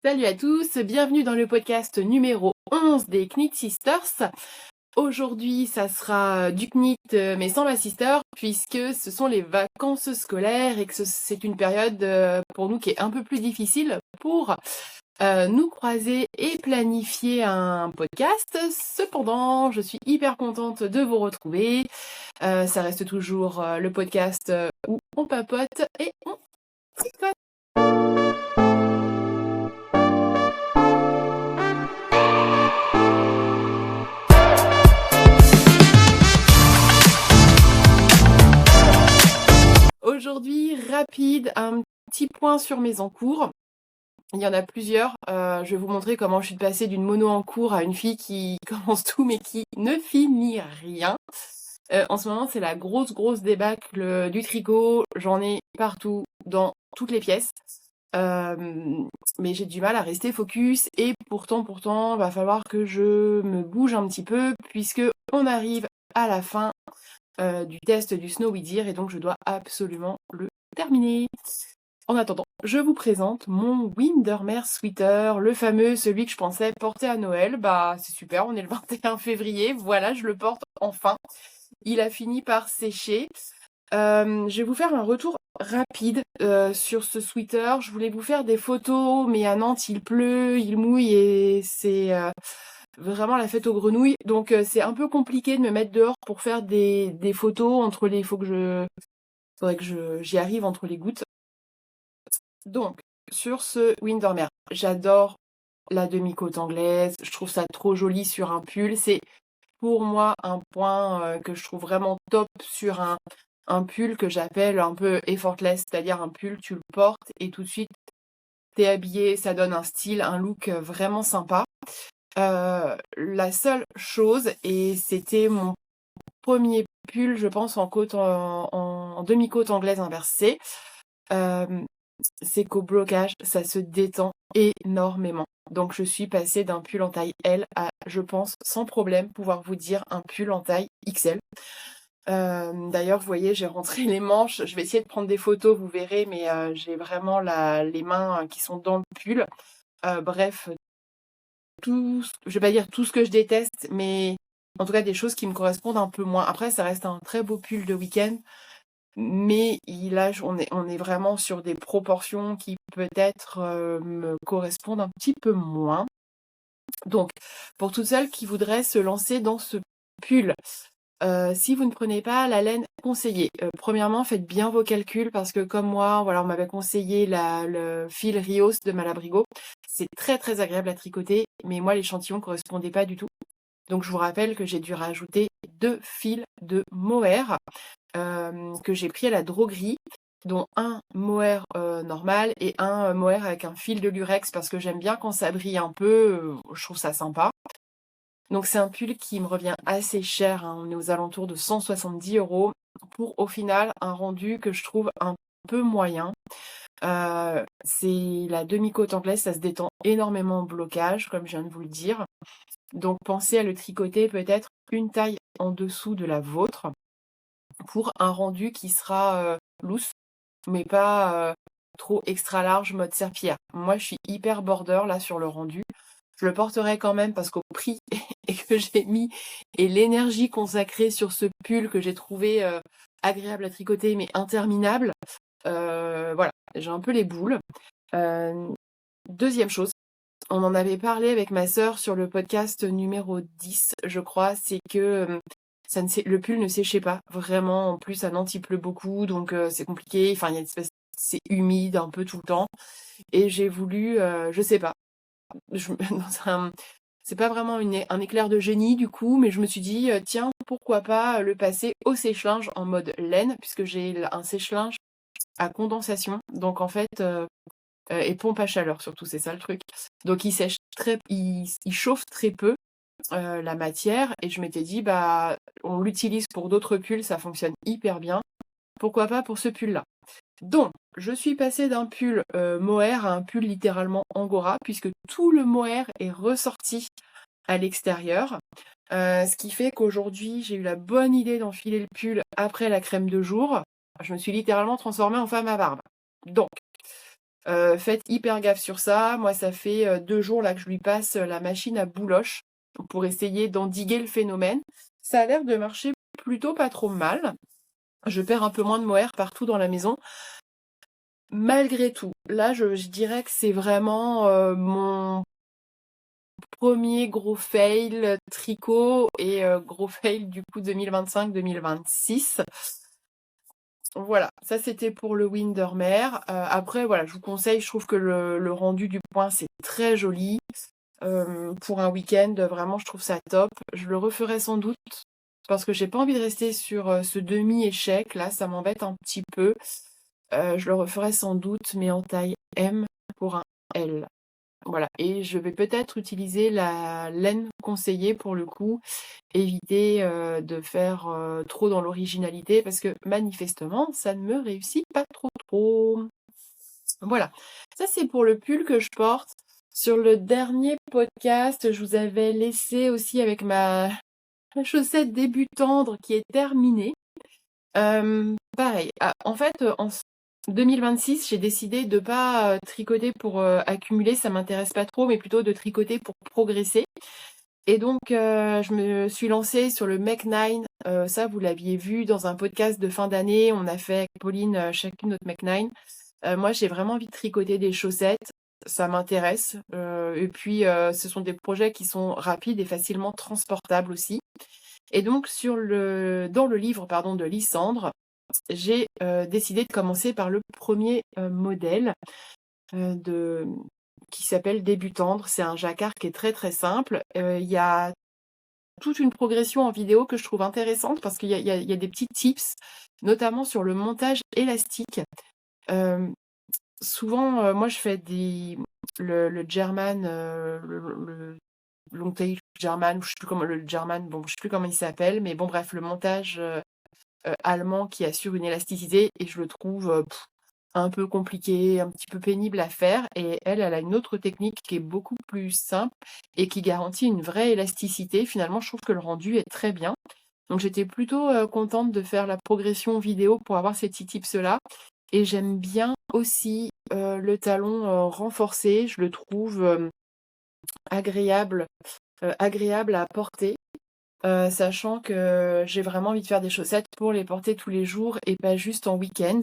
Salut à tous, bienvenue dans le podcast numéro 11 des Knit Sisters. Aujourd'hui, ça sera du knit mais sans ma sister puisque ce sont les vacances scolaires et que c'est une période pour nous qui est un peu plus difficile pour nous croiser et planifier un podcast. Cependant, je suis hyper contente de vous retrouver. Ça reste toujours le podcast où on papote et on tricote. Aujourd'hui, rapide, un petit point sur mes encours. Il y en a plusieurs. Je vais vous montrer comment je suis passée d'une mono en cours à une fille qui commence tout mais qui ne finit rien. En ce moment, c'est la grosse débâcle du tricot. J'en ai partout, dans toutes les pièces. Mais j'ai du mal à rester focus et pourtant, va falloir que je me bouge un petit peu puisque on arrive à la fin du test du Snow We Dear et donc je dois absolument le terminer. En attendant, je vous présente mon Windermere Sweater, le fameux, celui que je pensais porter à Noël. Bah c'est super, on est le 21 février, voilà, je le porte enfin. Il a fini par sécher. Je vais vous faire un retour rapide sur ce sweater. Je voulais vous faire des photos, mais à Nantes, il pleut, il mouille et c'est vraiment la fête aux grenouilles. Donc c'est un peu compliqué de me mettre dehors pour faire des photos entre les... Faudrait que j'y arrive entre les gouttes. Donc, sur ce Windermere, j'adore la demi-côte anglaise. Je trouve ça trop joli sur un pull. C'est pour moi un point que je trouve vraiment top sur un pull que j'appelle un peu effortless, c'est-à-dire un pull, tu le portes et tout de suite t'es habillé, ça donne un style, un look vraiment sympa. La seule chose, et c'était mon premier pull, je pense, en demi-côte anglaise inversée, c'est qu'au blocage, ça se détend énormément. Donc je suis passée d'un pull en taille L à, je pense, sans problème, pouvoir vous dire un pull en taille XL. D'ailleurs, vous voyez, j'ai rentré les manches. Je vais essayer de prendre des photos, vous verrez, mais j'ai vraiment les mains qui sont dans le pull. Bref, je vais pas dire tout ce que je déteste, mais en tout cas des choses qui me correspondent un peu moins. Après, ça reste un très beau pull de week-end, mais on est vraiment sur des proportions qui peut-être me correspondent un petit peu moins. Donc, pour toutes celles qui voudraient se lancer dans ce pull, si vous ne prenez pas la laine conseillée, premièrement, faites bien vos calculs parce que comme moi, voilà, on m'avait conseillé le fil Rios de Malabrigo. C'est très agréable à tricoter, mais moi, l'échantillon correspondait pas du tout. Donc, je vous rappelle que j'ai dû rajouter 2 fils de mohair que j'ai pris à la droguerie, dont un mohair normal et un mohair avec un fil de lurex parce que j'aime bien quand ça brille un peu, je trouve ça sympa. Donc c'est un pull qui me revient assez cher, hein, on est aux alentours de 170 € pour au final un rendu que je trouve un peu moyen. C'est la demi-côte anglaise, ça se détend énormément en blocage, comme je viens de vous le dire. Donc pensez à le tricoter peut-être une taille en dessous de la vôtre pour un rendu qui sera loose, mais pas trop extra large mode serpillière. Moi je suis hyper border là sur le rendu. Je le porterai quand même parce qu'au prix et que j'ai mis et l'énergie consacrée sur ce pull que j'ai trouvé agréable à tricoter mais interminable, voilà, j'ai un peu les boules. Deuxième chose, on en avait parlé avec ma sœur sur le podcast numéro 10, je crois, c'est que le pull ne séchait pas vraiment. En plus, à Nantes, il pleut beaucoup, donc c'est compliqué. Enfin, il y a une espèce, c'est humide un peu tout le temps. Et j'ai voulu, je sais pas, c'est pas vraiment un éclair de génie du coup, mais je me suis dit, tiens, pourquoi pas le passer au sèche-linge en mode laine, puisque j'ai un sèche-linge à condensation. Donc en fait, et pompe à chaleur surtout, c'est ça le truc. Donc il chauffe très peu la matière, et je m'étais dit, bah, on l'utilise pour d'autres pulls, ça fonctionne hyper bien. Pourquoi pas pour ce pull-là? Donc, je suis passée d'un pull mohair à un pull littéralement angora, puisque tout le mohair est ressorti à l'extérieur. Ce qui fait qu'aujourd'hui, j'ai eu la bonne idée d'enfiler le pull après la crème de jour. Je me suis littéralement transformée en femme à barbe. Donc, Faites hyper gaffe sur ça. Moi, ça fait 2 jours là que je lui passe la machine à bouloche pour essayer d'endiguer le phénomène. Ça a l'air de marcher plutôt pas trop mal. Je perds un peu moins de mohair partout dans la maison. Malgré tout, là, je dirais que c'est vraiment mon premier gros fail tricot et gros fail du coup 2025-2026. Voilà, ça c'était pour le Windermere. Après, voilà, je vous conseille, je trouve que le rendu du point, c'est très joli. Pour un week-end, vraiment, je trouve ça top. Je le referai sans doute parce que j'ai pas envie de rester sur ce demi-échec. Là, ça m'embête un petit peu. Je le referai sans doute, mais en taille M pour un L. Voilà, et je vais peut-être utiliser la laine conseillée pour le coup, éviter de faire trop dans l'originalité parce que manifestement, ça ne me réussit pas trop. Voilà, ça c'est pour le pull que je porte. Sur le dernier podcast, je vous avais laissé aussi avec ma chaussette débutante qui est terminée. Pareil, en fait, en 2026, j'ai décidé de pas tricoter pour accumuler, ça m'intéresse pas trop, mais plutôt de tricoter pour progresser. Et donc, je me suis lancée sur le Mech 9. Ça, vous l'aviez vu dans un podcast de fin d'année. On a fait avec Pauline chacune notre Mech 9. Moi, j'ai vraiment envie de tricoter des chaussettes. Ça m'intéresse. Et puis, ce sont des projets qui sont rapides et facilement transportables aussi. Et donc, dans le livre pardon, de Lysandre, j'ai décidé de commencer par le premier modèle de qui s'appelle Débutandre. C'est un jacquard qui est très très simple. Il y a toute une progression en vidéo que je trouve intéressante parce qu'il y a des petits tips, notamment sur le montage élastique. Euh, Souvent, moi je fais le German, le long tail German, je sais plus comment le German, bon, je sais plus comment il s'appelle, mais bon bref, le montage allemand qui assure une élasticité et je le trouve un peu compliqué, un petit peu pénible à faire. Et elle a une autre technique qui est beaucoup plus simple et qui garantit une vraie élasticité. Finalement, je trouve que le rendu est très bien. Donc j'étais plutôt contente de faire la progression vidéo pour avoir ces petits tips-là. Et j'aime bien aussi le talon renforcé. Je le trouve agréable, agréable à porter. Sachant que j'ai vraiment envie de faire des chaussettes pour les porter tous les jours et pas juste en week-end.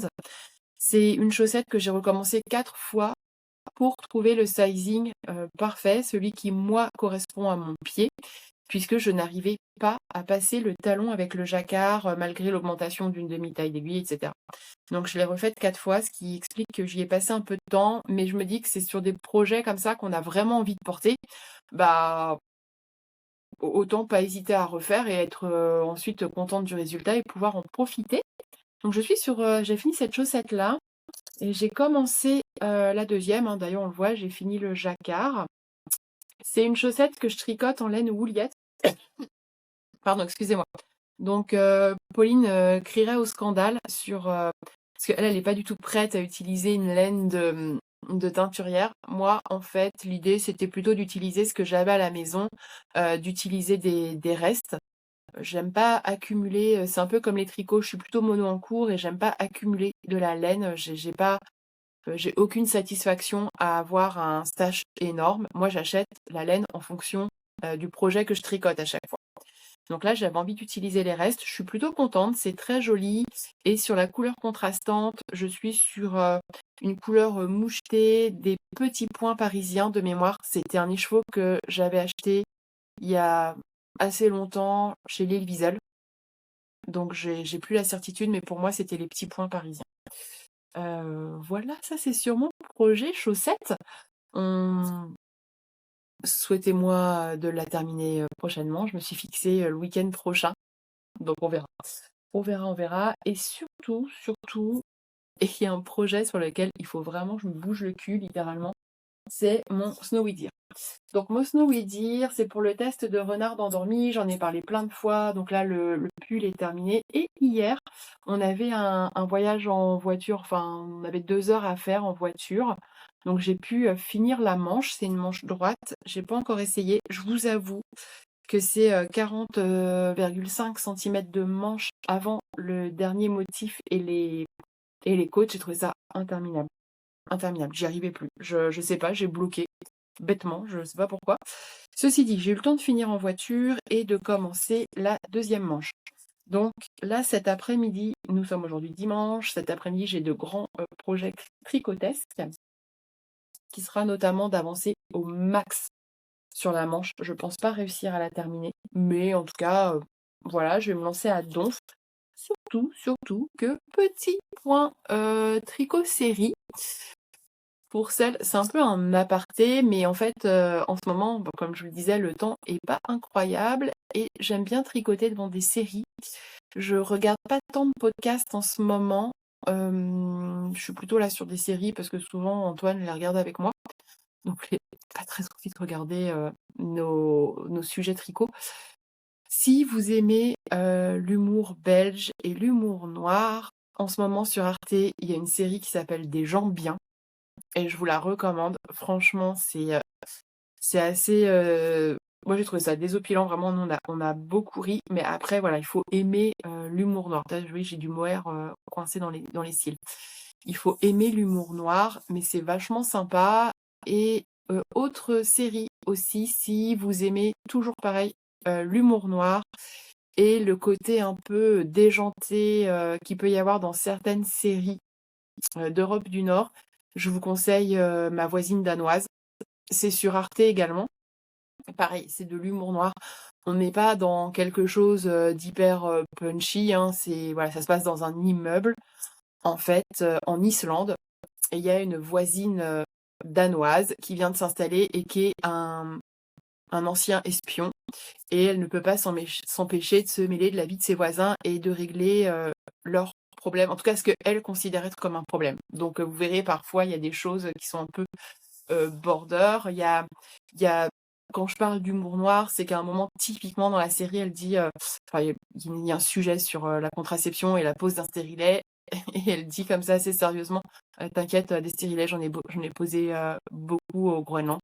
C'est une chaussette que j'ai recommencé 4 fois pour trouver le sizing parfait, celui qui, moi, correspond à mon pied, puisque je n'arrivais pas à passer le talon avec le jacquard, malgré l'augmentation d'une demi-taille d'aiguille, etc. Donc je l'ai refaite 4 fois, ce qui explique que j'y ai passé un peu de temps, mais je me dis que c'est sur des projets comme ça qu'on a vraiment envie de porter. Bah, autant pas hésiter à refaire et être ensuite contente du résultat et pouvoir en profiter. Donc j'ai fini cette chaussette-là et j'ai commencé la deuxième, hein. D'ailleurs on le voit, j'ai fini le jacquard. C'est une chaussette que je tricote en laine Wooliette. Pardon, excusez-moi. Donc Pauline crierait au scandale parce qu'elle, elle est pas du tout prête à utiliser une laine de teinturière. Moi, en fait, l'idée, c'était plutôt d'utiliser ce que j'avais à la maison, d'utiliser des restes. J'aime pas accumuler, c'est un peu comme les tricots, je suis plutôt mono en cours et j'aime pas accumuler de la laine. J'ai aucune satisfaction à avoir un stash énorme. Moi, j'achète la laine en fonction du projet que je tricote à chaque fois. Donc là, j'avais envie d'utiliser les restes. Je suis plutôt contente, c'est très joli. Et sur la couleur contrastante, je suis sur une couleur mouchetée, des petits points parisiens de mémoire. C'était un écheveau que j'avais acheté il y a assez longtemps chez L'Île Wiesel. Donc j'ai plus la certitude, mais pour moi, c'était les petits points parisiens. Voilà, ça c'est sur mon projet chaussette. On Souhaitez-moi de la terminer prochainement. Je me suis fixée le week-end prochain. Donc on verra. On verra. Et surtout, et il y a un projet sur lequel il faut vraiment que je me bouge le cul, littéralement, c'est mon Snowy Deer. Donc mon Snowy Deer, c'est pour le test de renard endormi. J'en ai parlé plein de fois. Donc là, le pull est terminé. Et hier, on avait un voyage en voiture. Enfin, on avait 2 heures à faire en voiture. Donc j'ai pu finir la manche. C'est une manche droite. J'ai pas encore essayé. Je vous avoue que c'est 40,5 cm de manche avant le dernier motif et les côtes. J'ai trouvé ça interminable. interminable. J'y arrivais plus. Je sais pas, j'ai bloqué bêtement, je sais pas pourquoi. Ceci dit, j'ai eu le temps de finir en voiture et de commencer la deuxième manche. Donc là, cet après-midi, nous sommes aujourd'hui dimanche, cet après-midi, j'ai de grands projets tricotesques qui sera notamment d'avancer au max sur la manche. Je pense pas réussir à la terminer, mais en tout cas, voilà, je vais me lancer à donf. Surtout que petit point tricot série. Pour celles, c'est un peu un aparté, mais en fait, en ce moment, bon, comme je vous le disais, le temps est pas incroyable et j'aime bien tricoter devant des séries. Je regarde pas tant de podcasts en ce moment. Je suis plutôt là sur des séries parce que souvent Antoine les regarde avec moi. Donc j'ai pas très envie de regarder, nos sujets tricot. Si vous aimez, l'humour belge et l'humour noir, en ce moment sur Arte, il y a une série qui s'appelle Des gens bien et je vous la recommande. Franchement, c'est assez, moi j'ai trouvé ça désopilant, vraiment, nous on a beaucoup ri, mais après voilà, il faut aimer, l'humour noir. Là, oui, j'ai du mohair, coincé dans les cils. Il faut aimer l'humour noir, mais c'est vachement sympa et autre série aussi, si vous aimez toujours pareil, l'humour noir et le côté un peu déjanté, qu'il peut y avoir dans certaines séries, d'Europe du Nord, je vous conseille, Ma voisine danoise. C'est sur Arte également. Pareil, c'est de l'humour noir. On n'est pas dans quelque chose, d'hyper, punchy, hein. C'est voilà, ça se passe dans un immeuble, en fait, en Islande et il y a une voisine, danoise qui vient de s'installer et qui est un ancien espion et elle ne peut pas s'empêcher de se mêler de la vie de ses voisins et de régler, leurs problèmes. En tout cas, ce qu'elle considère être comme un problème. Donc, vous verrez parfois, il y a des choses qui sont un peu, border. Il y a quand je parle d'humour noir, c'est qu'à un moment, typiquement dans la série, elle dit, enfin, il y a un sujet sur, la contraception et la pose d'un stérilet et elle dit comme ça assez sérieusement: «T'inquiète, des stérilets, j'en ai posé, beaucoup au Groenland».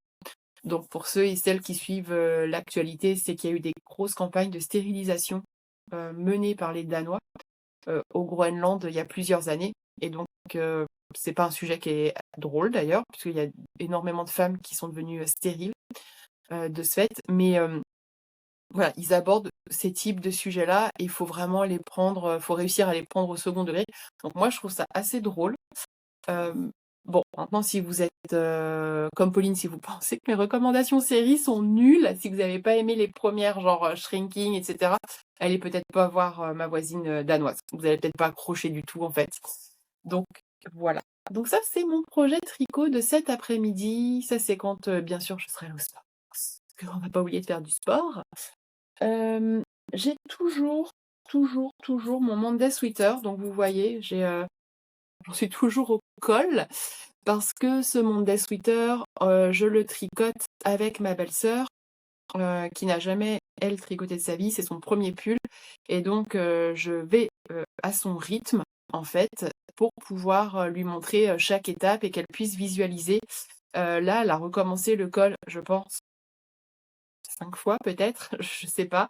Donc pour ceux et celles qui suivent, l'actualité, c'est qu'il y a eu des grosses campagnes de stérilisation, menées par les Danois, au Groenland il y a plusieurs années et donc c'est pas un sujet qui est drôle d'ailleurs, puisqu'il y a énormément de femmes qui sont devenues, stériles, de ce fait. Mais voilà, ils abordent ces types de sujets-là et il faut vraiment les prendre, faut réussir à les prendre au second degré. Donc moi, je trouve ça assez drôle. Bon, maintenant si vous êtes, comme Pauline, si vous pensez que mes recommandations séries sont nulles, si vous n'avez pas aimé les premières genre, Shrinking et cetera, allez peut-être pas voir, Ma voisine, danoise. Vous allez peut-être pas accrocher du tout en fait. Donc voilà. Donc ça, c'est mon projet tricot de cet après-midi. Ça, c'est quand, bien sûr, je serai au sport. Parce qu'on va pas oublier de faire du sport. J'ai toujours mon Monday sweater. Donc vous voyez, j'en suis toujours au col parce que ce Monday sweater, je le tricote avec ma belle-sœur, qui n'a jamais, elle, tricoté de sa vie. C'est son premier pull et donc je vais, à son rythme, en fait, pour pouvoir, lui montrer, chaque étape et qu'elle puisse visualiser. Là, elle a recommencé le col, je pense 5 fois peut-être, je sais pas.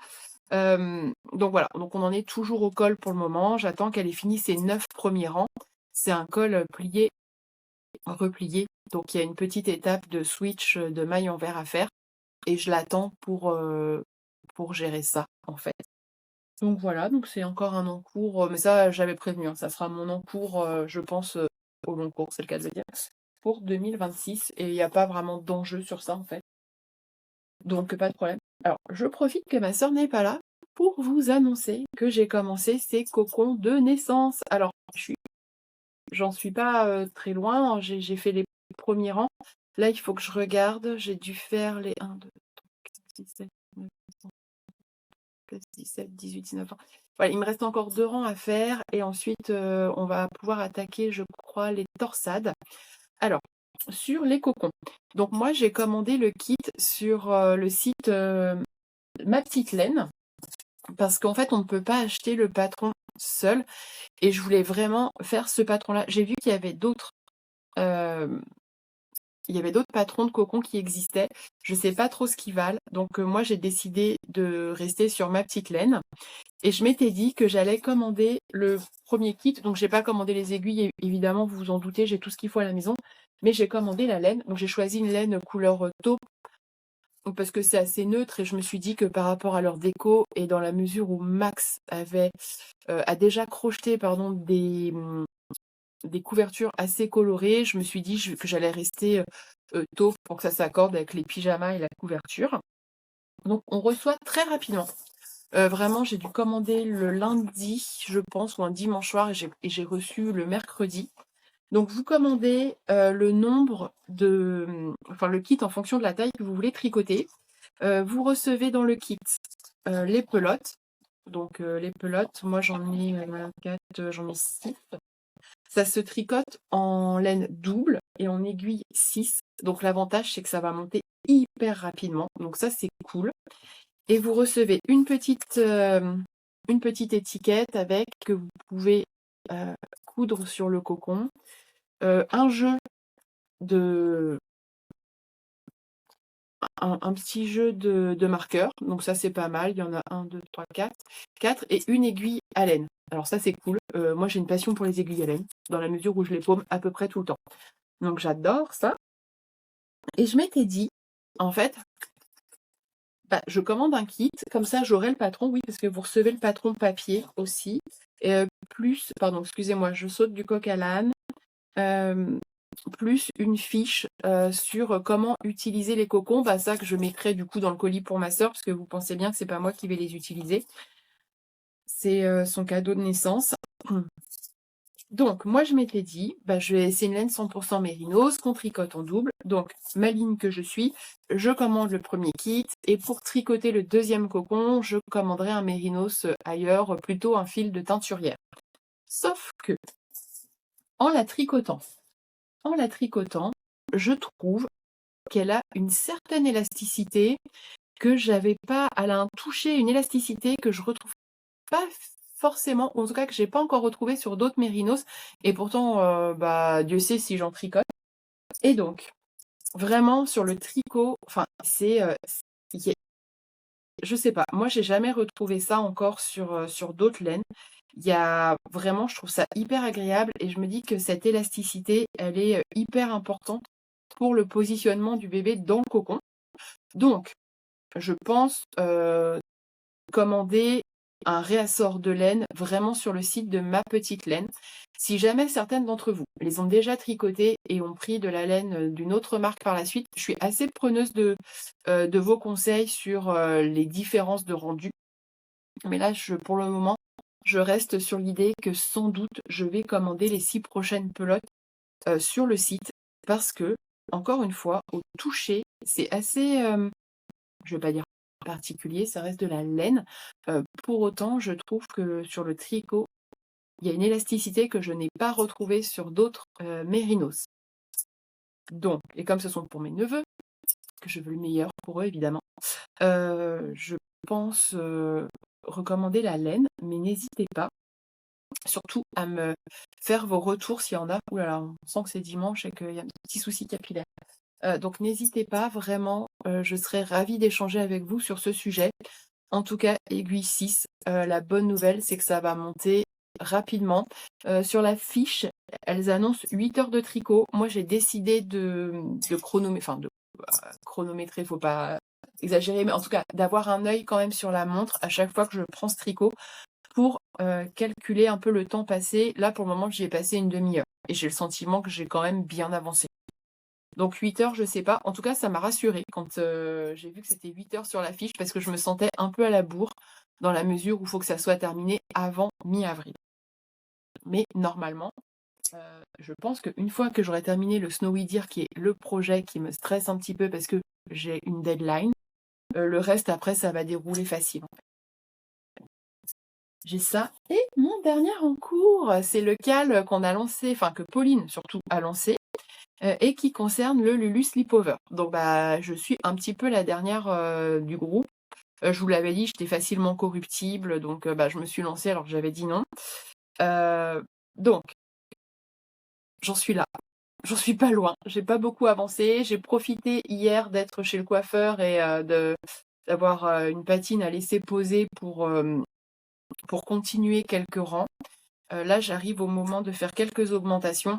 Donc voilà, donc on en est toujours au col pour le moment. J'attends qu'elle ait fini ses 9 premiers rangs. C'est un col, plié, replié, donc il y a une petite étape de switch, de maille envers à faire et je l'attends pour gérer ça, en fait. Donc voilà, donc c'est encore un encours, mais ça j'avais prévenu, hein, ça sera mon encours, je pense, au long cours, c'est le cas de le dire, pour 2026 et il y a pas vraiment d'enjeu sur ça, en fait. Donc pas de problème. Alors, je profite que ma sœur n'est pas là pour vous annoncer que j'ai commencé ces cocons de naissance. Alors, j'en suis pas, très loin, hein, j'ai fait les premiers rangs. Là, il faut que je regarde, j'ai dû faire les 1, 2, 3, 4, 5, 6, 7, 9, 17, 18, 19, 20. Voilà, il me reste encore 2 rangs à faire et ensuite, on va pouvoir attaquer, je crois, les torsades. Alors, sur les cocons, donc moi, j'ai commandé le kit sur, le site, Ma Petite Laine parce qu'en fait, on ne peut pas acheter le patron seul et je voulais vraiment faire ce patron-là. J'ai vu qu'il y avait d'autres, hem, Il y avait d'autres patrons de cocon qui existaient. Je sais pas trop ce qu'ils valent. Donc, moi, j'ai décidé de rester sur ma petite laine. Et je m'étais dit que j'allais commander le premier kit. Donc, j'ai pas commandé les aiguilles, évidemment, vous vous en doutez, j'ai tout ce qu'il faut à la maison. Mais j'ai commandé la laine. Donc, j'ai choisi une laine couleur taupe parce que c'est assez neutre et je me suis dit que par rapport à leur déco et dans la mesure où Max a déjà crocheté pardon, des couvertures assez colorées, je me suis dit que j'allais rester taupe pour que ça s'accorde avec les pyjamas et la couverture. Donc, on reçoit très rapidement. Vraiment, j'ai dû commander le lundi, je pense, ou un dimanche soir, et j'ai reçu le mercredi. Donc, vous commandez le nombre enfin, le kit en fonction de la taille que vous voulez tricoter. Vous recevez dans le kit les pelotes. Donc, les pelotes, moi j'en ai 4, j'en ai 6. Ça se tricote en laine double et en aiguille 6. Donc, l'avantage, c'est que ça va monter hyper rapidement. Donc, ça, c'est cool. Et vous recevez une petite étiquette avec que vous pouvez coudre sur le cocon. Un jeu de un petit jeu de marqueurs. Donc ça, c'est pas mal. Il y en a 1, 2, 3, 4. 4 et une aiguille à laine. Alors ça, c'est cool. Moi, j'ai une passion pour les aiguilles à laine, dans la mesure où je les paume à peu près tout le temps. Donc j'adore ça. Et je m'étais dit, en fait, je commande un kit, comme ça j'aurai le patron, oui, parce que vous recevez le patron papier aussi. Plus, pardon, excusez-moi, je saute du coq à l'âne. Plus une fiche sur comment utiliser les cocons. Ça que je mettrai du coup dans le colis pour ma sœur, parce que vous pensez bien que c'est pas moi qui vais les utiliser. C'est son cadeau de naissance. Donc, moi, je m'étais dit, c'est une laine 100% mérinos qu'on tricote en double. Donc, ma ligne que je suis, je commande le premier kit. Et pour tricoter le deuxième cocon, je commanderai un mérinos ailleurs, plutôt un fil de teinturière. Sauf que, en la tricotant, je trouve qu'elle a une certaine élasticité que j'avais pas. Elle a un toucher, une élasticité que je retrouve pas forcément, ou en tout cas que j'ai pas encore retrouvé sur d'autres mérinos. Et pourtant, Dieu sait si j'en tricote. Et donc, vraiment sur le tricot, enfin, je sais pas, moi j'ai jamais retrouvé ça encore sur d'autres laines. Il y a vraiment, je trouve ça hyper agréable et je me dis que cette élasticité, elle est hyper importante pour le positionnement du bébé dans le cocon. Donc, je pense commander un réassort de laine vraiment sur le site de Ma Petite Laine. Si jamais certaines d'entre vous les ont déjà tricotées et ont pris de la laine d'une autre marque par la suite, je suis assez preneuse de vos conseils sur les différences de rendu. Mais là, pour le moment, je reste sur l'idée que sans doute, je vais commander les 6 prochaines pelotes sur le site parce que, encore une fois, au toucher, c'est assez, je ne vais pas dire particulier, ça reste de la laine. Pour autant, je trouve que sur le tricot, il y a une élasticité que je n'ai pas retrouvée sur d'autres mérinos. Donc, et comme ce sont pour mes neveux, que je veux le meilleur pour eux évidemment, je pense recommander la laine, mais n'hésitez pas surtout à me faire vos retours s'il y en a. Ouh là là, on sent que c'est dimanche et qu'il y a un petit souci capillaire. Donc n'hésitez pas, vraiment, je serais ravie d'échanger avec vous sur ce sujet. En tout cas, aiguille 6, la bonne nouvelle, c'est que ça va monter rapidement. Sur la fiche, elles annoncent 8 heures de tricot. Moi, j'ai décidé de chronométrer, faut pas exagérer, mais en tout cas, d'avoir un œil quand même sur la montre à chaque fois que je prends ce tricot pour calculer un peu le temps passé. Là, pour le moment, j'y ai passé une demi-heure et j'ai le sentiment que j'ai quand même bien avancé. Donc 8 heures, je sais pas. En tout cas, ça m'a rassurée quand j'ai vu que c'était 8 heures sur la fiche parce que je me sentais un peu à la bourre dans la mesure où il faut que ça soit terminé avant mi-avril. Mais normalement, je pense qu'une fois que j'aurai terminé le Snowy Deer, qui est le projet qui me stresse un petit peu parce que j'ai une deadline, le reste après, ça va dérouler facile. J'ai ça. Et mon dernier en cours, c'est le cal qu'on a lancé, enfin que Pauline surtout a lancé, et qui concerne le Lulu Sleepover. Donc je suis un petit peu la dernière du groupe. Je vous l'avais dit, j'étais facilement corruptible, donc je me suis lancée alors que j'avais dit non. Donc, j'en suis là. j'en suis pas loin. J'ai pas beaucoup avancé. J'ai profité hier d'être chez le coiffeur et d'avoir une patine à laisser poser pour continuer quelques rangs. Là, j'arrive au moment de faire quelques augmentations.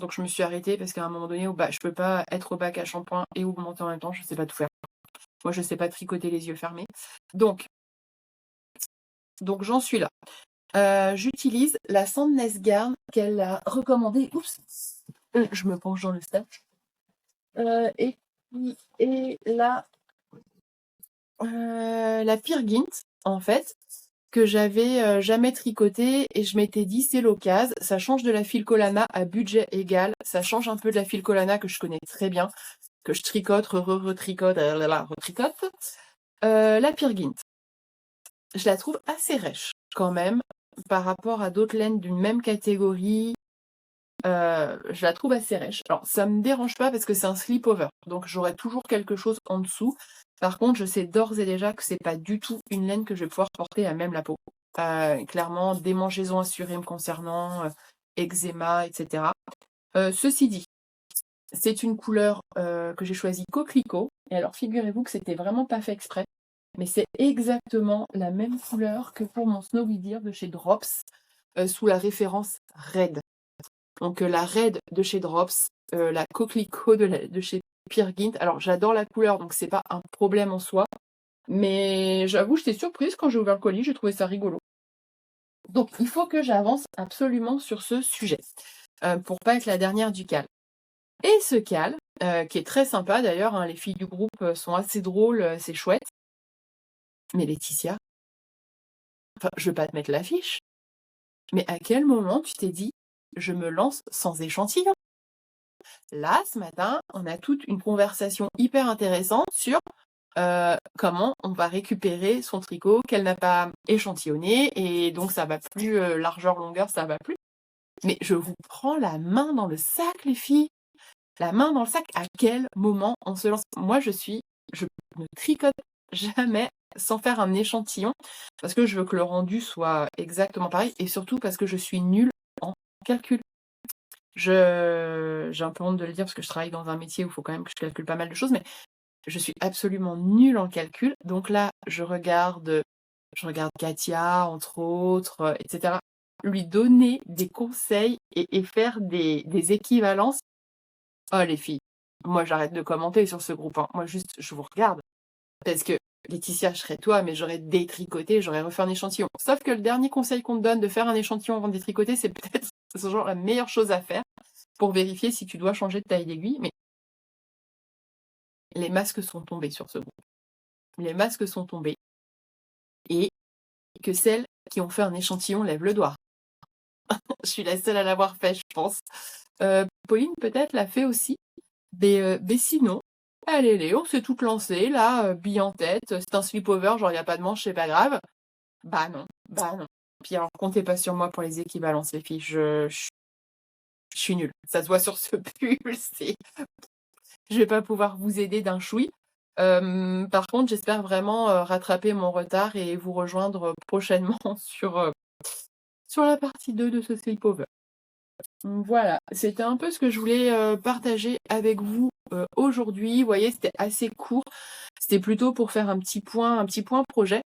Donc, je me suis arrêtée parce qu'à un moment donné, je peux pas être au bac à shampoing et augmenter en même temps. Je sais pas tout faire. Moi, je sais pas tricoter les yeux fermés. Donc j'en suis là. J'utilise la Sandnes Garn qu'elle a recommandée. Oups, je me penche dans le stack. Et qui est la Peer Gynt, en fait, que j'avais jamais tricoté et je m'étais dit c'est l'occasion. Ça change de la Fil Colana à budget égal. Ça change un peu de la Fil Colana que je connais très bien, que je tricote, retricote, retricote. La Peer Gynt, je la trouve assez rêche quand même par rapport à d'autres laines d'une même catégorie. Je la trouve assez rêche. Alors, ça me dérange pas parce que c'est un slip-over, donc j'aurai toujours quelque chose en dessous. Par contre, je sais d'ores et déjà que c'est pas du tout une laine que je vais pouvoir porter à même la peau. Clairement, démangeaisons assurées me concernant, eczéma, etc. Ceci dit, c'est une couleur que j'ai choisie coquelicot. Et alors, figurez-vous que c'était vraiment pas fait exprès, mais c'est exactement la même couleur que pour mon Snowy Deer de chez Drops, sous la référence Red. Donc la Red de chez Drops, la coquelicot de chez Peer Gynt. Alors j'adore la couleur, donc c'est pas un problème en soi. Mais j'avoue, j'étais surprise quand j'ai ouvert le colis, j'ai trouvé ça rigolo. Donc il faut que j'avance absolument sur ce sujet, pour pas être la dernière du cal. Et ce cal, qui est très sympa d'ailleurs, hein, les filles du groupe sont assez drôles, c'est chouette. Mais Laetitia, enfin, je veux pas te mettre l'affiche, mais à quel moment tu t'es dit, je me lance sans échantillon? Là, ce matin, on a toute une conversation hyper intéressante sur comment on va récupérer son tricot qu'elle n'a pas échantillonné et donc ça va plus, largeur, longueur, ça va plus. Mais je vous prends la main dans le sac, les filles. La main dans le sac, à quel moment on se lance? Moi, je ne tricote jamais sans faire un échantillon parce que je veux que le rendu soit exactement pareil et surtout parce que je suis nulle en calcul. J'ai un peu honte de le dire parce que je travaille dans un métier où il faut quand même que je calcule pas mal de choses, mais je suis absolument nulle en calcul. Donc là, je regarde Katia, entre autres, etc. Lui donner des conseils et faire des équivalences. Oh les filles, moi j'arrête de commenter sur ce groupe, hein. Moi juste, je vous regarde. Parce que Laetitia, je serais toi, mais j'aurais détricoté, j'aurais refait un échantillon. Sauf que le dernier conseil qu'on te donne de faire un échantillon avant de détricoter, c'est peut-être ce genre la meilleure chose à faire pour vérifier si tu dois changer de taille d'aiguille. Mais les masques sont tombés sur ce groupe. Les masques sont tombés. Et que celles qui ont fait un échantillon lèvent le doigt. Je suis la seule à l'avoir fait, je pense. Pauline, peut-être, l'a fait aussi. Mais sinon, allez Léo, c'est toute lancée, là, bille en tête, c'est un slip-over, genre il n'y a pas de manche, c'est pas grave. Bah non, bah non. Puis alors, comptez pas sur moi pour les équivalences, les filles, je suis nulle. Ça se voit sur ce pull, je vais pas pouvoir vous aider d'un chouï. Par contre, j'espère vraiment rattraper mon retard et vous rejoindre prochainement sur la partie 2 de ce sleepover. Voilà, c'était un peu ce que je voulais partager avec vous aujourd'hui. Vous voyez, c'était assez court. C'était plutôt pour faire un petit point projet.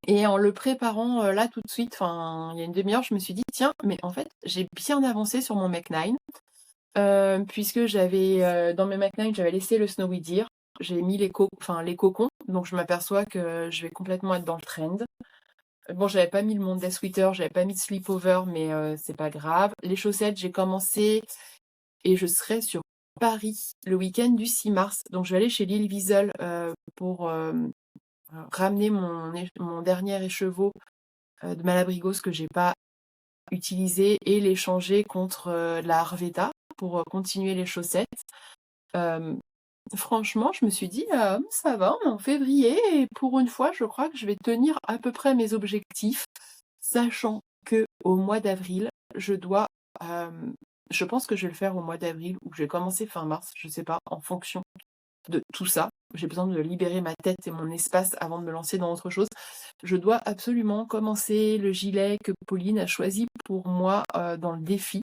Et en le préparant là tout de suite, enfin il y a une demi-heure, je me suis dit tiens, mais en fait j'ai bien avancé sur mon Mech 9, puisque j'avais dans mes Mech 9 j'avais laissé le Snowy Deer, j'ai mis les cocons, donc je m'aperçois que je vais complètement être dans le trend. Bon, j'avais pas mis le Monday Sweater, j'avais pas mis de sleepover, mais c'est pas grave. Les chaussettes, j'ai commencé et je serai sur Paris le week-end du 6 mars. Donc je vais aller chez Lille Wiesel pour ramener mon dernier écheveau de Malabrigos que j'ai pas utilisé et l'échanger contre la Arveda pour continuer les chaussettes. Franchement, je me suis dit ça va, on est en février et pour une fois, je crois que je vais tenir à peu près mes objectifs, sachant que au mois d'avril, je pense que je vais le faire au mois d'avril ou que je vais commencer fin mars, je sais pas, en fonction de tout ça. J'ai besoin de libérer ma tête et mon espace avant de me lancer dans autre chose. Je dois absolument commencer le gilet que Pauline a choisi pour moi dans le défi.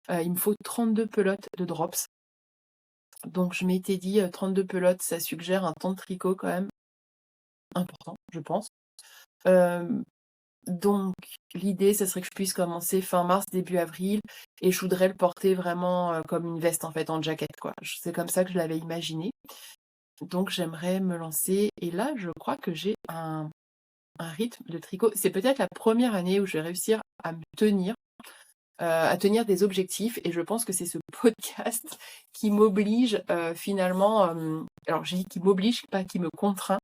Il me faut 32 pelotes de drops. Donc je m'étais dit, 32 pelotes, ça suggère un temps de tricot quand même important, je pense. Hem, donc l'idée, ça serait que je puisse commencer fin mars, début avril et je voudrais le porter vraiment, comme une veste en fait, en jaquette quoi. C'est comme ça que je l'avais imaginé. Donc j'aimerais me lancer et là, je crois que j'ai un rythme de tricot. C'est peut-être la première année où je vais réussir à tenir des objectifs et je pense que c'est ce podcast qui m'oblige, finalement, alors je dis qui m'oblige, pas qui me contraint,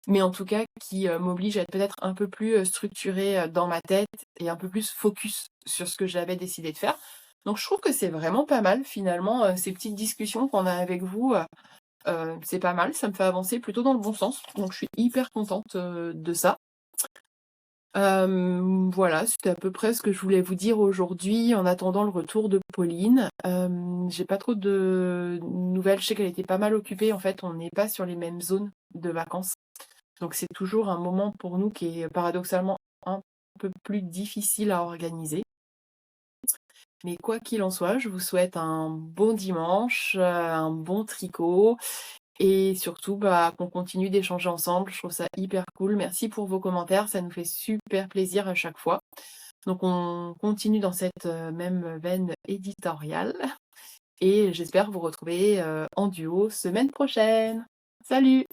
mais en tout cas qui, m'oblige à être peut-être un peu plus, structurée, dans ma tête et un peu plus focus sur ce que j'avais décidé de faire. Donc je trouve que c'est vraiment pas mal finalement, ces petites discussions qu'on a avec vous, c'est pas mal, ça me fait avancer plutôt dans le bon sens, donc je suis hyper contente, de ça. Voilà, c'était à peu près ce que je voulais vous dire aujourd'hui en attendant le retour de Pauline. J'ai pas trop de nouvelles, je sais qu'elle était pas mal occupée, en fait, on n'est pas sur les mêmes zones de vacances. Donc c'est toujours un moment pour nous qui est paradoxalement un peu plus difficile à organiser. Mais quoi qu'il en soit, je vous souhaite un bon dimanche, un bon tricot et surtout, bah, qu'on continue d'échanger ensemble. Je trouve ça hyper cool. Merci pour vos commentaires, ça nous fait super plaisir à chaque fois. Donc on continue dans cette, même veine éditoriale et j'espère vous retrouver, en duo semaine prochaine. Salut!